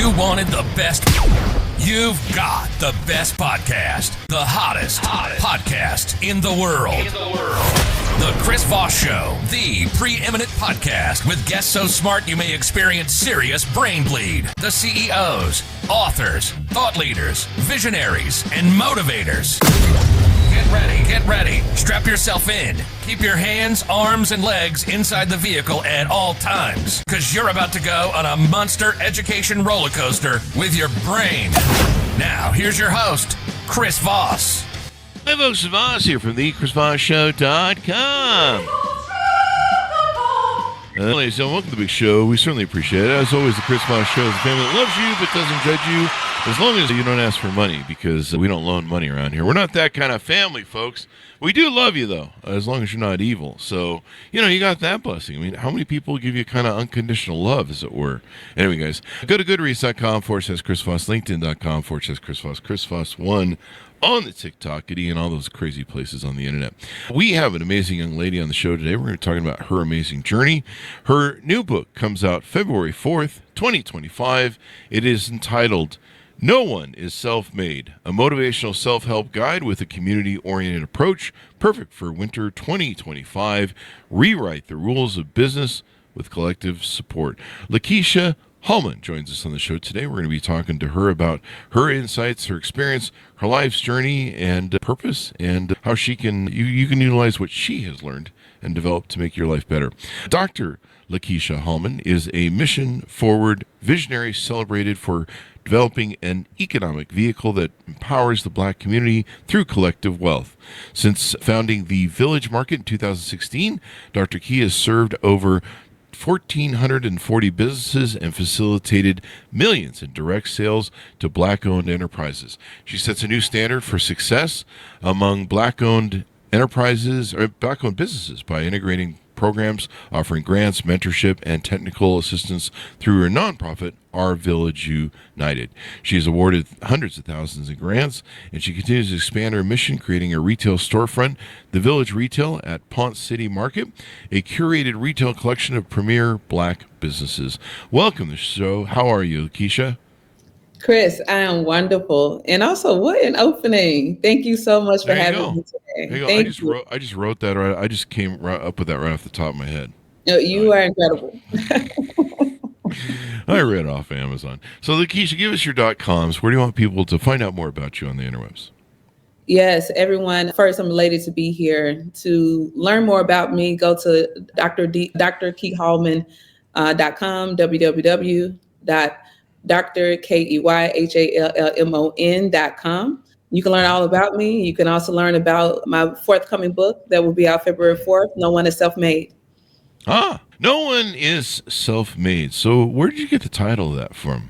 you wanted the best, you've got the best podcast. The hottest podcast in the world. The Chris Voss Show, the preeminent podcast with guests so smart you may experience serious brain bleed. The CEOs, authors, thought leaders, visionaries, and motivators. Get ready. Strap yourself in. Keep your hands, arms, and legs inside the vehicle at all times, because you're about to go on a monster education roller coaster with your brain. Now, here's your host, Chris Voss. Hey folks, Voss here from the ChrisVossShow.com. Ladies and gentlemen, welcome to the big show. We certainly appreciate it. As always, the Chris Voss Show is a family that loves you but doesn't judge you, as long as you don't ask for money, because we don't loan money around here. We're not that kind of family, folks. We do love you, though, as long as you're not evil. So, you got that blessing. I mean, how many people give you kind of unconditional love, as it were? Anyway, guys, go to goodreads.com/Chris Voss, LinkedIn.com/Chris Voss, Chris Voss1 on the TikTok, and all those crazy places on the internet. We have an amazing young lady on the show today. We're going to be talking about her amazing journey. Her new book comes out February 4th, 2025. It is entitled No One is Self-Made, a motivational self-help guide with a community-oriented approach, perfect for winter 2025. Rewrite the rules of business with collective support. Lakeysha Hallmon joins us on the show today. We're going to be talking to her about her insights, her experience, her life's journey, and purpose, and how she can you can utilize what she has learned and developed to make your life better. Dr. Lakeysha Hallmon is a mission-forward visionary celebrated for developing an economic vehicle that empowers the Black community through collective wealth. Since founding the Village Market in 2016, Dr. Key has served over 1,440 businesses and facilitated millions in direct sales to Black-owned enterprises. She sets a new standard for success among Black-owned enterprises or Black-owned businesses by integrating programs, offering grants, mentorship, and technical assistance through her nonprofit, Our Village United. She has awarded hundreds of thousands in grants, and she continues to expand her mission, creating a retail storefront, The Village Retail at Ponce City Market, a curated retail collection of premier Black businesses. Welcome to the show. How are you, Lakeysha? Chris, I am wonderful. And also, what an opening. Thank you so much for having me today. Thank you. I just wrote that right. I just came up with that right off the top of my head. No, you are incredible. I read off Amazon. So, Lakeysha, give us your .coms. Where do you want people to find out more about you on the interwebs? Yes, everyone. First, I'm elated to be here. To learn more about me, go to drkeyhallmon.com, www.drkeyhallmon.com. You can learn all about me. You can also learn about my forthcoming book that will be out February 4th, No One is Self-Made. No One is Self-Made. So where did you get the title of that from?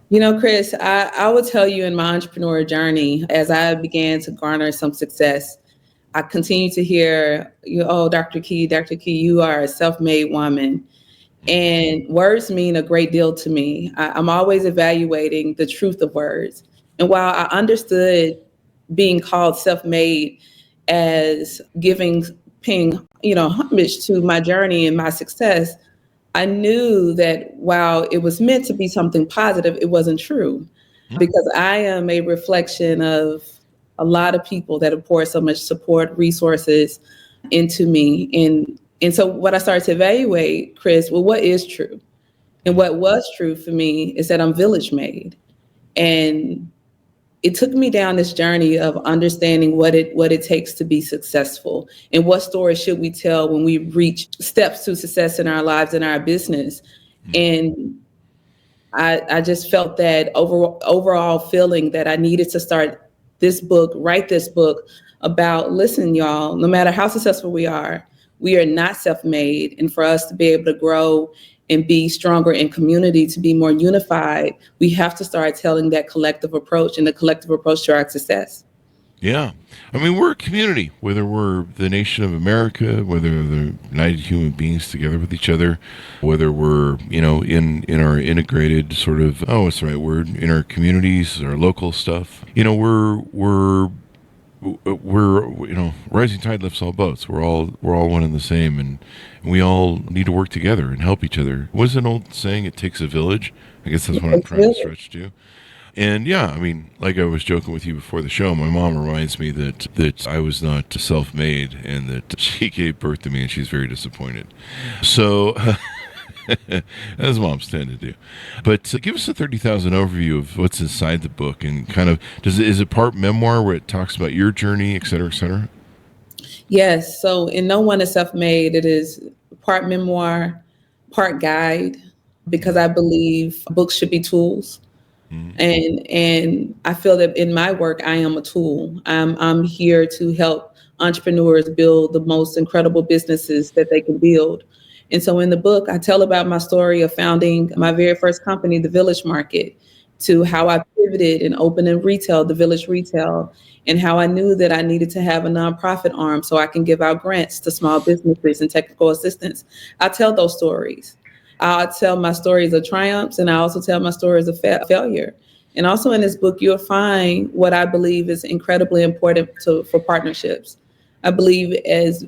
Chris, I will tell you, in my entrepreneurial journey, as I began to garner some success, I continue to hear, Dr. Key, you are a self-made woman. And words mean a great deal to me. I'm always evaluating the truth of words. And while I understood being called self-made as paying homage to my journey and my success, I knew that while it was meant to be something positive, it wasn't true. Because I am a reflection of a lot of people that have poured so much support, resources into me. And so what I started to evaluate, Chris, what is true? And what was true for me is that I'm village made. And it took me down this journey of understanding what it takes to be successful, and what story should we tell when we reach steps to success in our lives and our business. And I just felt that overall feeling that I needed to write this book about, listen, y'all, no matter how successful we are not self-made. And for us to be able to grow and be stronger in community, to be more unified, we have to start telling that collective approach and the collective approach to our success. Yeah. I mean, we're a community, whether we're the nation of America, whether they're united human beings together with each other, whether we're, in our integrated sort of, what's the right word, in our communities, our local stuff. We're we're, rising tide lifts all boats. We're all one and the same, and we all need to work together and help each other. What's an old saying? It takes a village. I guess that's what I'm trying to stretch to. And yeah, I mean, like I was joking with you before the show, my mom reminds me that I was not self-made and that she gave birth to me, and she's very disappointed. So, as moms tend to do. But give us a 30,000 overview of what's inside the book, and kind of, is it part memoir where it talks about your journey, et cetera, et cetera? Yes. So in No One is Self-Made, it is part memoir, part guide, because I believe books should be tools. And I feel that in my work, I am a tool. I'm here to help entrepreneurs build the most incredible businesses that they can build. And so in the book, I tell about my story of founding my very first company, the Village Market, to how I pivoted and opened in retail, the Village Retail, and how I knew that I needed to have a nonprofit arm so I can give out grants to small businesses and technical assistance. I tell those stories. I tell my stories of triumphs, and I also tell my stories of failure. And also in this book, you'll find what I believe is incredibly important for partnerships. I believe as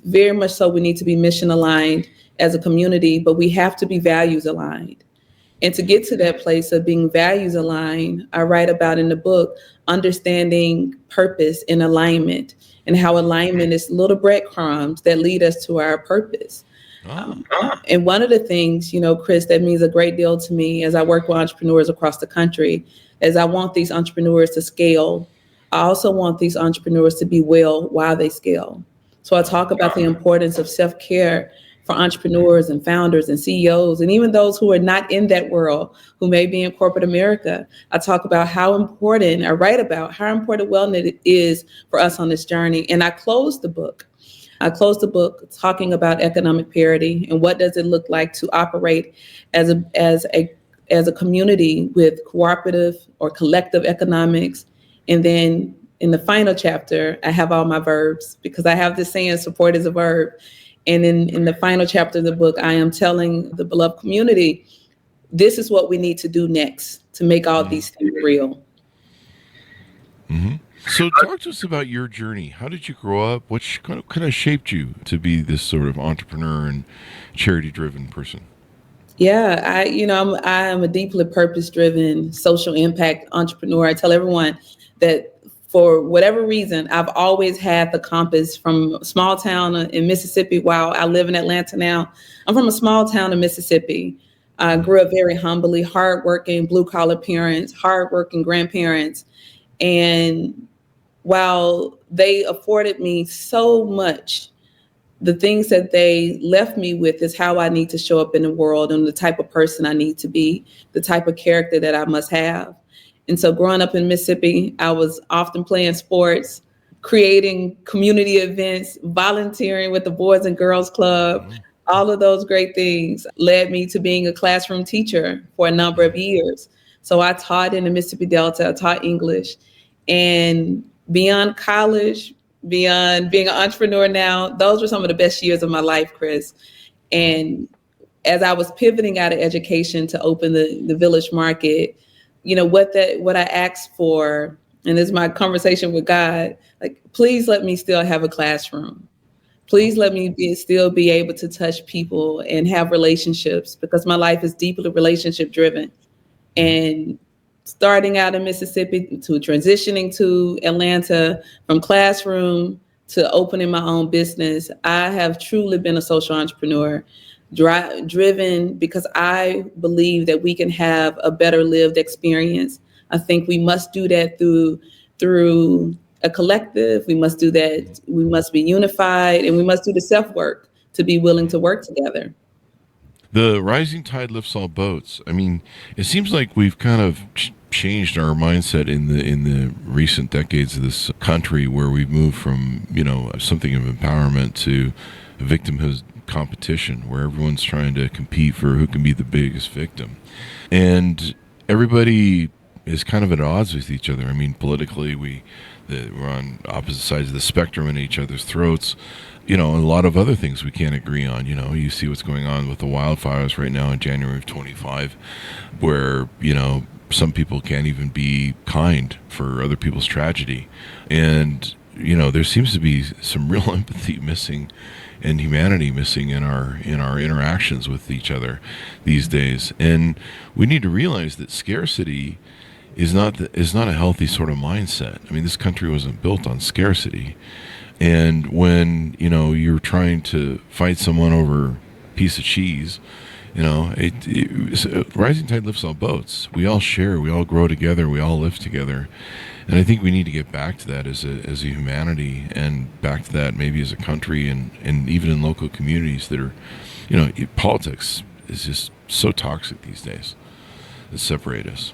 very much so we need to be mission aligned as a community, but we have to be values aligned. And to get to that place of being values aligned, I write about in the book understanding purpose and alignment, and how alignment is little breadcrumbs that lead us to our purpose. And one of the things, Chris, that means a great deal to me as I work with entrepreneurs across the country is I want these entrepreneurs to scale. I also want these entrepreneurs to be well while they scale. So I talk about the importance of self-care for entrepreneurs and founders and CEOs, and even those who are not in that world, who may be in corporate America. I write about how important wellness is for us on this journey. And I close the book talking about economic parity and what does it look like to operate as a community with cooperative or collective economics. And then in the final chapter, I have all my verbs, because I have this saying, support is a verb. And in the final chapter of the book, I am telling the beloved community, this is what we need to do next to make all these things real. Mm-hmm. So talk to us about your journey. How did you grow up? What kind of shaped you to be this sort of entrepreneur and charity-driven person? Yeah, I am a deeply purpose-driven social impact entrepreneur. I tell everyone that for whatever reason, I've always had the compass from a small town in Mississippi. While I live in Atlanta now, I'm from a small town in Mississippi. I grew up very humbly, hardworking, blue-collar parents, hardworking grandparents. And while they afforded me so much, the things that they left me with is how I need to show up in the world and the type of person I need to be, the type of character that I must have. And so growing up in Mississippi, I was often playing sports, creating community events, volunteering with the Boys and Girls Club. All of those great things led me to being a classroom teacher for a number of years. So I taught in the Mississippi Delta, I taught English. And beyond college, beyond being an entrepreneur now, those were some of the best years of my life, Chris. And as I was pivoting out of education to open the Village Market, what I asked for, and this is my conversation with God, like, please let me still have a classroom. Please let me still be able to touch people and have relationships, because my life is deeply relationship driven. And starting out in Mississippi to transitioning to Atlanta, from classroom to opening my own business, I have truly been a social entrepreneur, driven because I believe that we can have a better lived experience. I think we must do that through a collective. We must do that. We must be unified, and we must do the self-work to be willing to work together. The rising tide lifts all boats. I mean, it seems like we've kind of changed our mindset in the recent decades of this country, where we've moved from, something of empowerment to victimhood competition, where everyone's trying to compete for who can be the biggest victim. And everybody is kind of at odds with each other. I mean, politically, we're on opposite sides of the spectrum in each other's throats. A lot of other things we can't agree on. You see what's going on with the wildfires right now in January of 25, where, some people can't even be kind for other people's tragedy. And there seems to be some real empathy missing and humanity missing in our interactions with each other these days. And we need to realize that scarcity is not a healthy sort of mindset. I mean, this country wasn't built on scarcity. And when, you're trying to fight someone over a piece of cheese, rising tide lifts all boats. We all share, we all grow together, we all live together. And I think we need to get back to that as a humanity, and back to that maybe as a country, and even in local communities that are, politics is just so toxic these days. It separates us.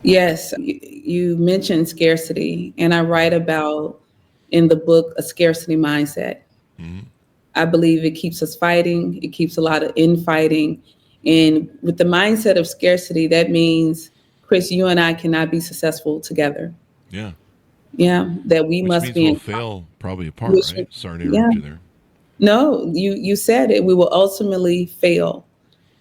Yes, you mentioned scarcity, and I write about in the book a scarcity mindset. Mm-hmm. I believe it keeps us fighting. It keeps a lot of infighting. And with the mindset of scarcity, that means, Chris, you and I cannot be successful together. Yeah. Yeah, that we Which must means be we'll fail probably apart, right? Sorry to interrupt you there. No, you said it. We will ultimately fail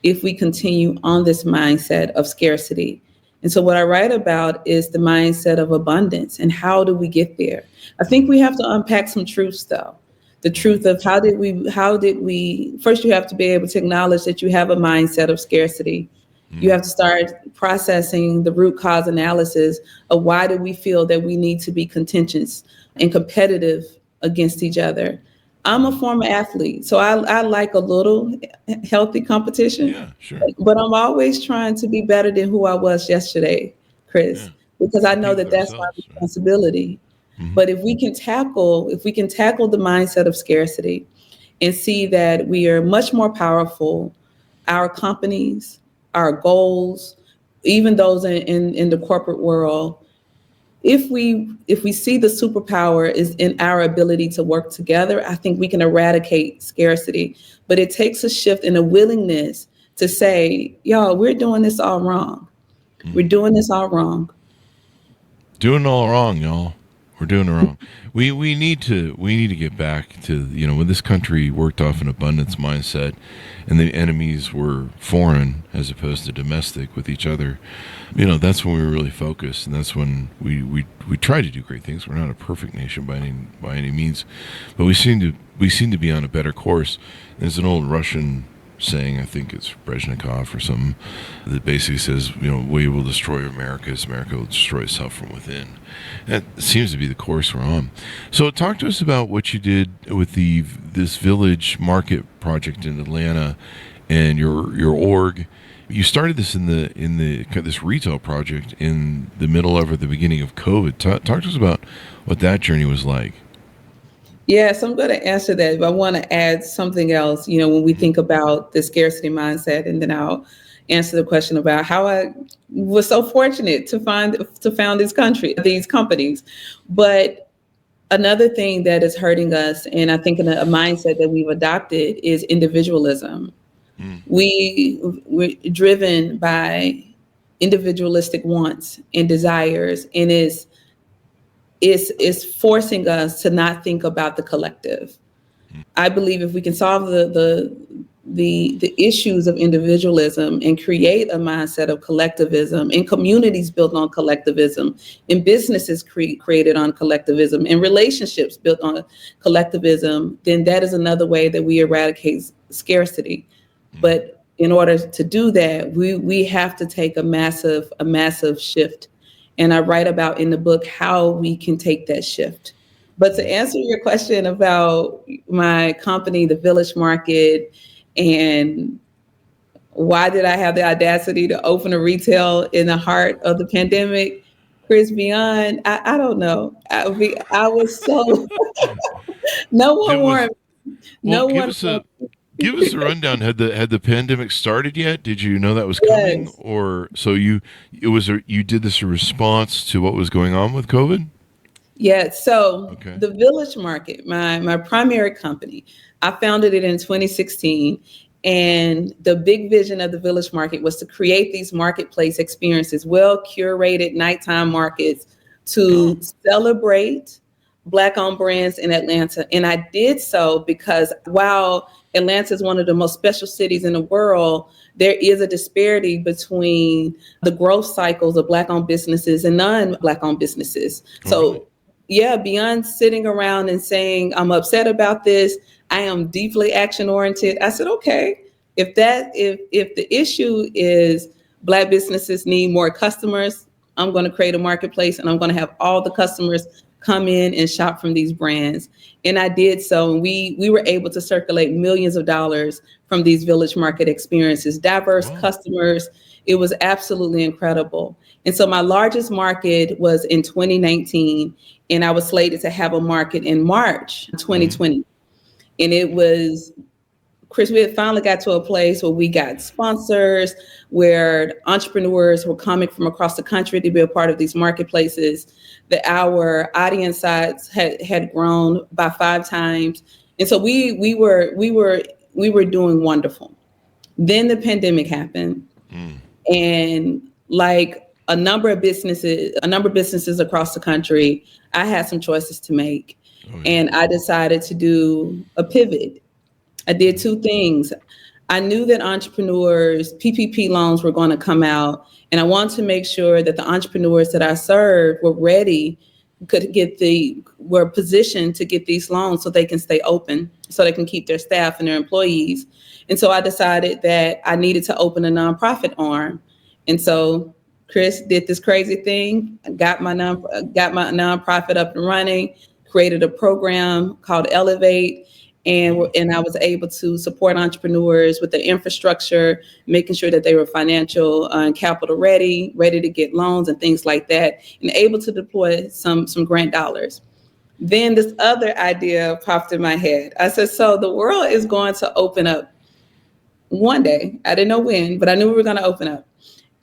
if we continue on this mindset of scarcity. And so what I write about is the mindset of abundance, and how do we get there? I think we have to unpack some truths, though. The truth of how did we, first you have to be able to acknowledge that you have a mindset of scarcity. You have to start processing the root cause analysis of why do we feel that we need to be contentious and competitive against each other. I'm a former athlete, so I like a little healthy competition. Yeah, sure. But I'm always trying to be better than who I was yesterday, Chris, because I know that that's my responsibility. Right? Mm-hmm. But if we can tackle the mindset of scarcity and see that we are much more powerful, our companies, our goals, even those in the corporate world, if we see the superpower is in our ability to work together, I think we can eradicate scarcity. But it takes a shift in a willingness to say, y'all, we're doing this all wrong. We're doing this all wrong. Doing it all wrong, y'all. We're doing it wrong. We need to get back to, when this country worked off an abundance mindset and the enemies were foreign as opposed to domestic with each other. That's when we were really focused, and that's when we tried to do great things. We're not a perfect nation by any means, but we seem to be on a better course. There's an old Russian saying, I think it's Brezhnev or something, that basically says, we will destroy America as America will destroy itself from within. That seems to be the course we're on. So talk to us about what you did with this village market project in Atlanta and your org. You started this in this retail project in the middle of, or the beginning of COVID. Talk to us about what that journey was like. Yes, I'm going to answer that, but I want to add something else. When we think about the scarcity mindset, and then I'll answer the question about how I was so fortunate to found these companies. But another thing that is hurting us, and I think in a mindset that we've adopted, is individualism. We're driven by individualistic wants and desires, and is forcing us to not think about the collective. I believe if we can solve the issues of individualism and create a mindset of collectivism, in communities built on collectivism, in businesses created on collectivism, in relationships built on collectivism, then that is another way that we eradicate scarcity. But in order to do that, we have to take a massive shift. And I write about in the book how we can take that shift. But to answer your question about my company, the Village Market, and why did I have the audacity to open a retail in the heart of the pandemic, Chris, beyond, I don't know. I was so, no one warned. No one. Give us a rundown. Had the pandemic started yet? Did you know that was coming, or so you did this in response to what was going on with COVID? Yeah. So The Village Market, my primary company, I founded it in 2016, and the big vision of the Village Market was to create these marketplace experiences, well curated nighttime markets to celebrate Black-owned brands in Atlanta. And I did so because while Atlanta is one of the most special cities in the world, there is a disparity between the growth cycles of Black-owned businesses and non-Black-owned businesses. So beyond sitting around and saying, I'm upset about this, I am deeply action oriented. I said, okay, if the issue is Black businesses need more customers, I'm going to create a marketplace and I'm going to have all the customers come in and shop from these brands. And I did so. And we were able to circulate millions of dollars from these village market experiences, diverse customers. It was absolutely incredible. And so my largest market was in 2019, and I was slated to have a market in March 2020. And it was, Chris, we had finally got to a place where we got sponsors, where entrepreneurs were coming from across the country to be a part of these marketplaces, that our audience size had grown by 5 times. And so we were doing wonderful. Then the pandemic happened. And like a number of businesses across the country, I had some choices to make. And I decided to do a pivot. I did 2 things. I knew that entrepreneurs, PPP loans were going to come out, and I wanted to make sure that the entrepreneurs that I served were ready, were positioned to get these loans so they can stay open, so they can keep their staff and their employees. And so I decided that I needed to open a nonprofit arm. And so Chris did this crazy thing, got my nonprofit up and running, created a program called Elevate. And I was able to support entrepreneurs with the infrastructure, making sure that they were financial and capital ready to get loans and things like that, and able to deploy some grant dollars. Then this other idea popped in my head. I said, so the world is going to open up one day. I didn't know when, but I knew we were going to open up.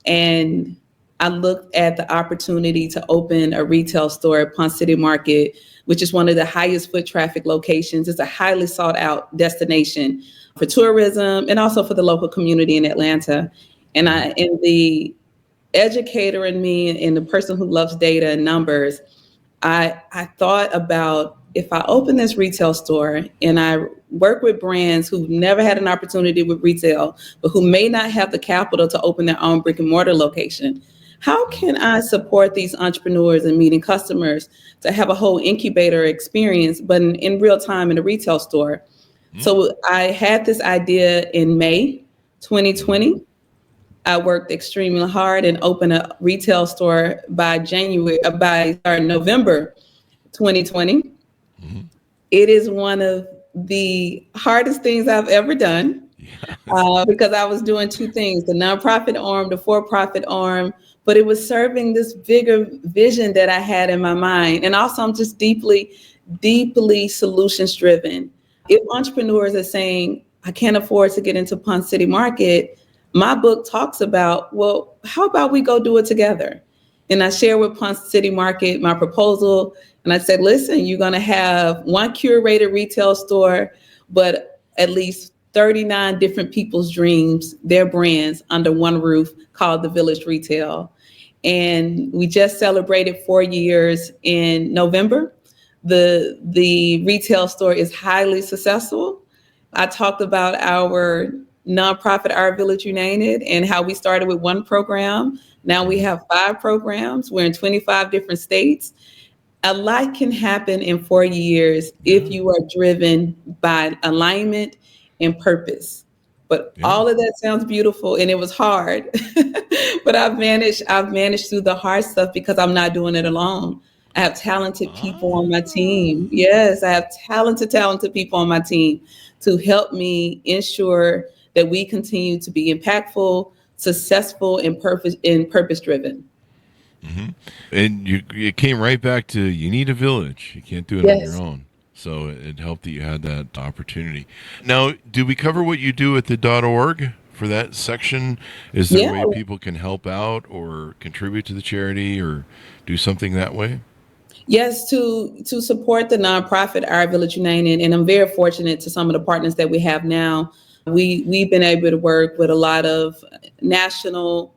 And I looked at the opportunity to open a retail store at Ponce City Market, which is one of the highest foot traffic locations. It's a highly sought out destination for tourism and also for the local community in Atlanta. And the educator in me and the person who loves data and numbers, I thought about, if I open this retail store and I work with brands who've never had an opportunity with retail, but who may not have the capital to open their own brick and mortar location, how can I support these entrepreneurs in meeting customers to have a whole incubator experience, but in real time in a retail store? So I had this idea in May 2020. I worked extremely hard and opened a retail store by November 2020. It is one of the hardest things I've ever done because I was doing 2 things, the nonprofit arm, the for-profit arm, but it was serving this bigger vision that I had in my mind. And also I'm just deeply solutions driven. If entrepreneurs are saying, I can't afford to get into Ponce City Market, my book talks about, well, how about we go do it together? And I share with Ponce City Market my proposal. And I said, listen, you're going to have one curated retail store, but at least 39 different people's dreams, their brands under one roof called The Village Retail. And we just celebrated 4 years in November. The retail store is highly successful. I talked about our nonprofit, Our Village United, and how we started with 1 program. Now we have 5 programs. We're in 25 different states. A lot can happen in 4 years if you are driven by alignment and purpose. But all of that sounds beautiful, and it was hard. But I've managed through the hard stuff because I'm not doing it alone. I have talented people on my team. Yes, I have talented people on my team to help me ensure that we continue to be impactful, successful, and purpose driven. And it came right back to, you need a village. You can't do it on your own. So it helped that you had that opportunity. Now, do we cover what you do at the .org for that section? Is there a way people can help out or contribute to the charity or do something that way? Yes, to support the nonprofit, Our Village United, and I'm very fortunate to some of the partners that we have now. We've been able to work with a lot of national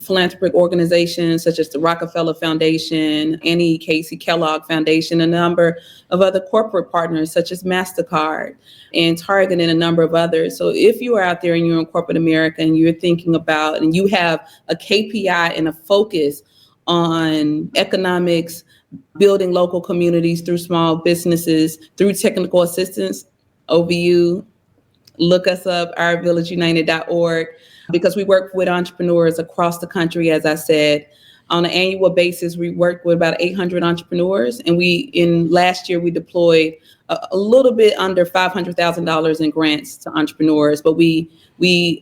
philanthropic organizations such as the Rockefeller Foundation, Annie Casey Kellogg Foundation, a number of other corporate partners such as MasterCard and Target and a number of others. So if you are out there and you're in corporate America and you're thinking about, and you have a KPI and a focus on economics, building local communities through small businesses, through technical assistance. OVU, look us up, ourvillageunited.org, because we work with entrepreneurs across the country, as I said. On an annual basis, we work with about 800 entrepreneurs, and last year we deployed a little bit under $500,000 in grants to entrepreneurs. But we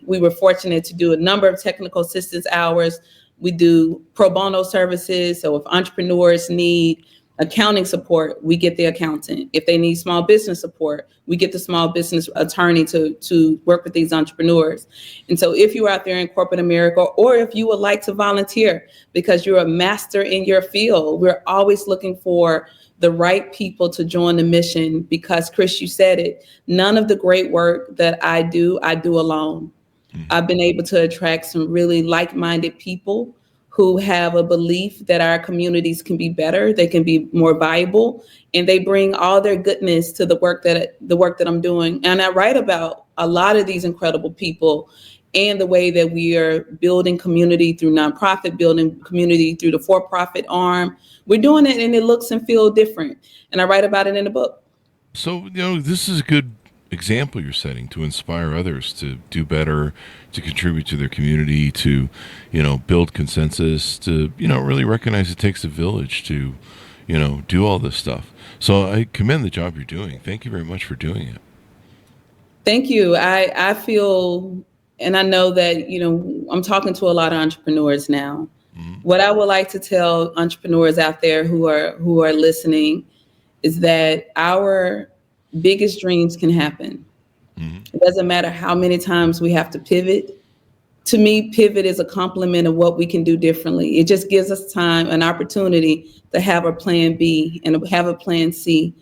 were fortunate to do a number of technical assistance hours. We do pro bono services. So if entrepreneurs need accounting support, we get the accountant. If they need small business support, we get the small business attorney to work with these entrepreneurs. And so if you're out there in corporate America, or if you would like to volunteer because you're a master in your field, we're always looking for the right people to join the mission, because Chris, you said it, none of the great work that I do alone. I've been able to attract some really like-minded people who have a belief that our communities can be better, they can be more viable, and they bring all their goodness to the work that I'm doing. And I write about a lot of these incredible people and the way that we are building community through nonprofit, building community through the for-profit arm. We're doing it and it looks and feels different. And I write about it in the book. So, this is a good example you're setting to inspire others to do better, to contribute to their community, to, build consensus, to, really recognize it takes a village to, do all this stuff. So I commend the job you're doing. Thank you very much for doing it. Thank you. I feel, and I know that, I'm talking to a lot of entrepreneurs now. Mm-hmm. What I would like to tell entrepreneurs out there who are listening is that our biggest dreams can happen. Mm-hmm. It doesn't matter how many times we have to pivot. To me, pivot is a complement of what we can do differently. It just gives us time, an opportunity to have a plan B and have a plan C.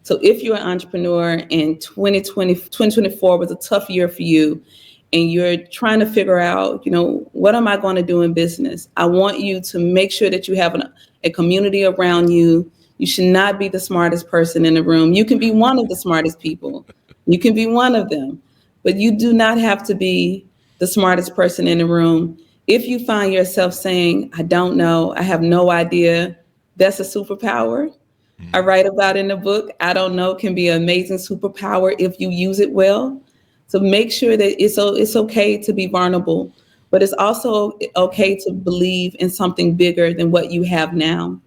So if you're an entrepreneur and 2024 was a tough year for you, and you're trying to figure out, what am I going to do in business? I want you to make sure that you have a community around you. You should not be the smartest person in the room. You can be one of the smartest people. You can be one of them, but you do not have to be the smartest person in the room. If you find yourself saying, I don't know, I have no idea, that's a superpower. Mm-hmm. I write about in the book, I don't know can be an amazing superpower if you use it well. So make sure that it's okay to be vulnerable, but it's also okay to believe in something bigger than what you have now.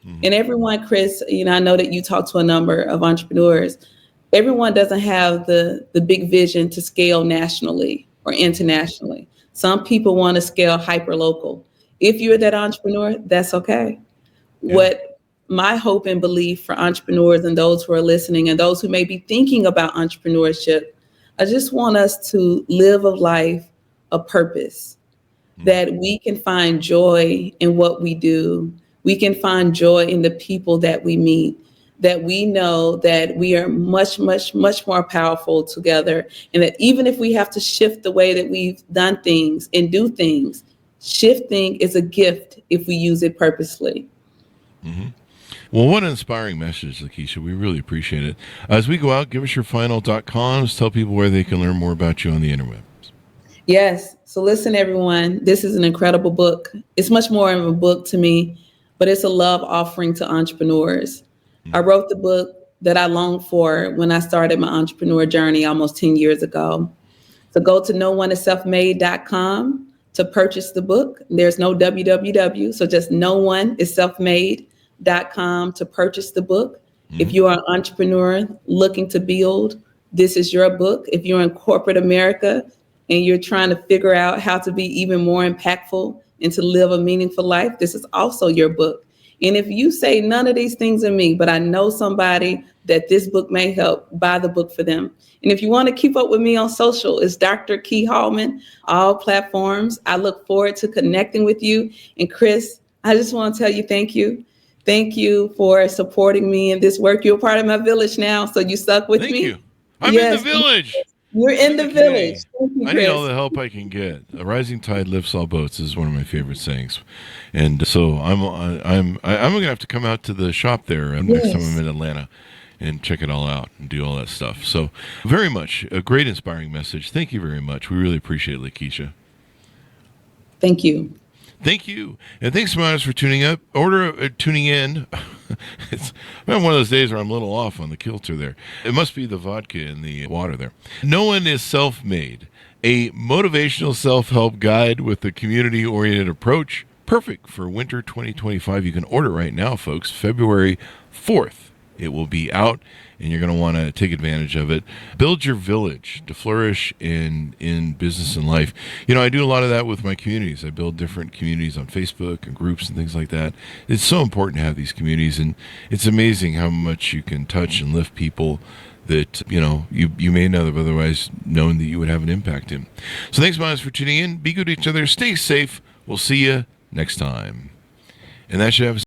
Mm-hmm. And everyone, Chris, I know that you talk to a number of entrepreneurs. Everyone doesn't have the big vision to scale nationally or internationally. Some people want to scale hyper local. If you're that entrepreneur, that's okay. Yeah. What my hope and belief for entrepreneurs and those who are listening and those who may be thinking about entrepreneurship, I just want us to live a life of purpose, that we can find joy in what we do. We can find joy in the people that we meet, that we know that we are much, much, much more powerful together. And that even if we have to shift the way that we've done things and do things, shifting is a gift if we use it purposely. Mm-hmm. Well, what an inspiring message, Lakeysha. We really appreciate it. As we go out, give us your final.coms. Tell people where they can learn more about you on the interwebs. Yes. So listen, everyone, this is an incredible book. It's much more of a book to me, but it's a love offering to entrepreneurs. Mm-hmm. I wrote the book that I longed for when I started my entrepreneur journey almost 10 years ago. So go to nooneisselfmade.com to purchase the book. There's no www, so just nooneisselfmade.com to purchase the book. Mm-hmm. If you are an entrepreneur looking to build, this is your book. If you're in corporate America and you're trying to figure out how to be even more impactful and to live a meaningful life, this is also your book. And if you say none of these things are me, but I know somebody that this book may help, buy the book for them. And if you want to keep up with me on social, it's Dr. Key Hallmon, all platforms. I look forward to connecting with you. And Chris, I just want to tell you thank you. Thank you for supporting me in this work. You're part of my village now, so you stuck with me. Thank you. I'm in the village. You're in the village. Thank you, I need all the help I can get. A rising tide lifts all boats is one of my favorite sayings, and so I'm gonna have to come out to the shop there next time I'm in Atlanta and check it all out and do all that stuff. So very much a great inspiring message. Thank you very much. We really appreciate it, Lakeysha. Thank you. Thank you. And thanks, Smiles, for tuning in. It's one of those days where I'm a little off on the kilter there. It must be the vodka in the water there. No one is self-made. A motivational self-help guide with a community-oriented approach. Perfect for winter 2025. You can order right now, folks. February 4th. It will be out, and you're going to want to take advantage of it. Build your village to flourish in business and life. You know, I do a lot of that with my communities. I build different communities on Facebook and groups and things like that. It's so important to have these communities, and it's amazing how much you can touch and lift people that, you know, you may not have otherwise known that you would have an impact in. So thanks, Miles, for tuning in. Be good to each other. Stay safe. We'll see you next time. And that should have